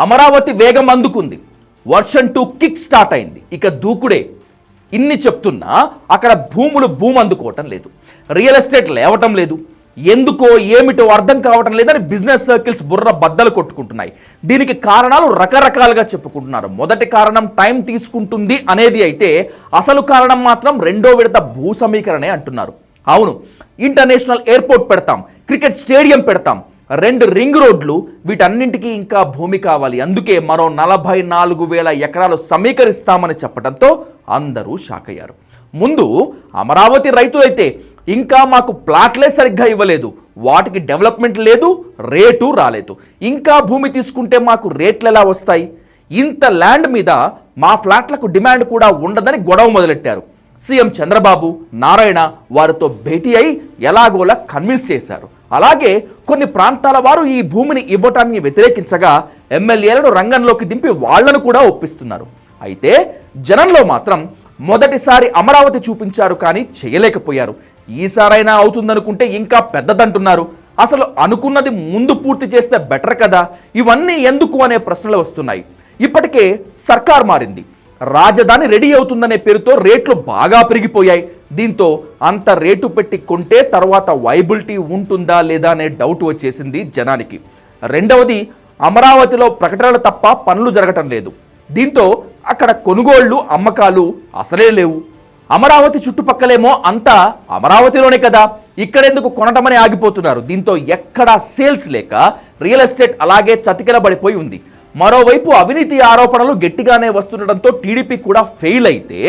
అమరావతి వేగం అందుకుంది. Version 2 kick start అయింది. ఇక దూకుడే. ఇన్ని చెప్తున్నా అక్కడ భూములు భూమి అందుకోవటం లేదు, రియల్ ఎస్టేట్ లేవటం లేదు. ఎందుకో ఏమిటో అర్థం కావటం లేదని బిజినెస్ సర్కిల్స్ బుర్ర బద్దలు కొట్టుకుంటున్నాయి. దీనికి కారణాలు రకరకాలుగా చెప్పుకుంటున్నారు. మొదటి కారణం టైం తీసుకుంటుంది అనేది అయితే, అసలు కారణం మాత్రం రెండో విడత భూ సమీకరణే అంటున్నారు. అవును, ఇంటర్నేషనల్ ఎయిర్పోర్ట్ పెడతాం, క్రికెట్ స్టేడియం పెడతాం, 2 రింగ్ రోడ్లు, వీటన్నింటికీ ఇంకా భూమి కావాలి. అందుకే మరో 44,000 ఎకరాలు సమీకరిస్తామని చెప్పడంతో అందరూ షాక్ అయ్యారు. ముందు అమరావతి రైతులైతే ఇంకా మాకు ప్లాట్లే సరిగ్గా ఇవ్వలేదు, వాటికి డెవలప్మెంట్ లేదు, రేటు రాలేదు, ఇంకా భూమి తీసుకుంటే మాకు రేట్లు ఎలా వస్తాయి, ఇంత ల్యాండ్ మీద మా ఫ్లాట్లకు డిమాండ్ కూడా ఉండదని గొడవ మొదలెట్టారు. సీఎం చంద్రబాబు, నారాయణ వారితో భేటీ అయి ఎలాగోలా కన్విన్స్ చేశారు. అలాగే కొన్ని ప్రాంతాల వారు ఈ భూమిని ఇవ్వటాన్ని వ్యతిరేకించగా ఎమ్మెల్యేలను రంగంలోకి దింపి వాళ్లను కూడా ఒప్పిస్తున్నారు. అయితే జనంలో మాత్రం మొదటిసారి అమరావతి చూపించారు కానీ చేయలేకపోయారు. ఈసారైనా అవుతుందనుకుంటే ఇంకా పెద్దదంటున్నారు. అసలు అనుకున్నది ముందు పూర్తి చేస్తే బెటర్ కదా, ఇవన్నీ ఎందుకు అనే ప్రశ్నలు వస్తున్నాయి. ఇప్పటికే సర్కార్ మారింది, రాజధాని రెడీ అవుతుందనే పేరుతో రేట్లు బాగా పెరిగిపోయాయి. దీంతో అంత రేటు పెట్టి కొంటే తర్వాత వైబిలిటీ ఉంటుందా లేదా అనే డౌట్ వచ్చేసింది జనానికి. రెండవది, అమరావతిలో ప్రకటనలు తప్ప పనులు జరగటం లేదు. దీంతో అక్కడ కొనుగోళ్లు, అమ్మకాలు అసలే లేవు. అమరావతి చుట్టుపక్కలేమో అంతా అమరావతిలోనే కదా, ఇక్కడెందుకు కొనటమని ఆగిపోతున్నారు. దీంతో ఎక్కడా సేల్స్ లేక రియల్ ఎస్టేట్ అలాగే చతికిలబడిపోయి ఉంది. మరోవైపు అవినీతి ఆరోపణలు గట్టిగానే వస్తుండటంతో టీడీపీ కూడా ఫెయిల్ అయితే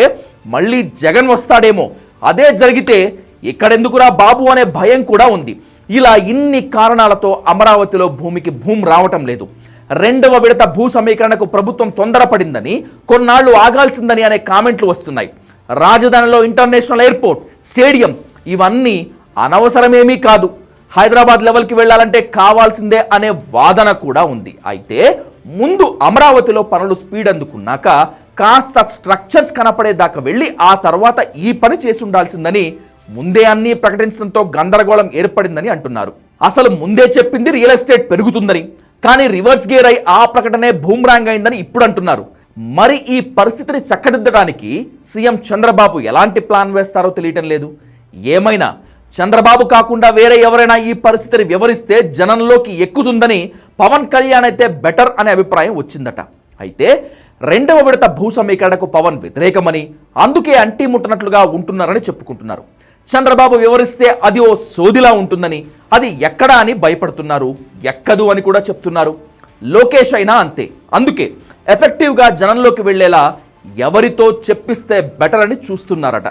మళ్ళీ జగన్ వస్తాడేమో, అదే జరిగితే ఇక్కడెందుకురా బాబు అనే భయం కూడా ఉంది. ఇలా ఇన్ని కారణాలతో అమరావతిలో భూమికి భూమి రావటం లేదు. రెండవ విడత భూ సమీకరణకు ప్రభుత్వం తొందరపడిందని, కొన్నాళ్లు ఆగాల్సిందని అనే కామెంట్లు వస్తున్నాయి. రాజధానిలో ఇంటర్నేషనల్ ఎయిర్పోర్ట్, స్టేడియం ఇవన్నీ అనవసరమేమీ కాదు, హైదరాబాద్ లెవెల్కి వెళ్ళాలంటే కావాల్సిందే అనే వాదన కూడా ఉంది. అయితే ముందు అమరావతిలో పనులు స్పీడ్ అందుకున్నాక కాస్త స్ట్రక్చర్స్ కనపడేదాకా వెళ్ళి ఆ తర్వాత ఈ పని చేసి ఉండాల్సిందని ముందే అన్నీ ప్రకటించడంతో గందరగోళం ఏర్పడిందని అంటున్నారు. అసలు ముందే చెప్పింది రియల్ ఎస్టేట్ పెరుగుతుందని, కానీ రివర్స్ గేర్ అయి ఆ ప్రకటనే బూమ్రాంగ్ అయిందని ఇప్పుడు అంటున్నారు. మరి ఈ పరిస్థితిని చక్కదిద్దడానికి సీఎం చంద్రబాబు ఎలాంటి ప్లాన్ వేస్తారో తెలియటం లేదు. ఏమైనా చంద్రబాబు కాకుండా వేరే ఎవరైనా ఈ పరిస్థితిని వివరిస్తే జనంలోకి ఎక్కుతుందని పవన్ కళ్యాణ్ అయితే బెటర్ అనే అభిప్రాయం వచ్చిందట. అయితే రెండవ విడత భూ సమీకరణకు పవన్ వ్యతిరేకమని, అందుకే అంటీ ముట్టనట్లుగా ఉంటున్నారని చెప్పుకుంటున్నారు. చంద్రబాబు వివరిస్తే అది ఓ సోదిలా ఉంటుందని, అది ఎక్కడా అని భయపడుతున్నారు. ఎక్కదు అని కూడా చెప్తున్నారు. లోకేష్ అయినా అంతే. అందుకే ఎఫెక్టివ్గా జనంలోకి వెళ్ళేలా ఎవరితో చెప్పిస్తే బెటర్ అని చూస్తున్నారట.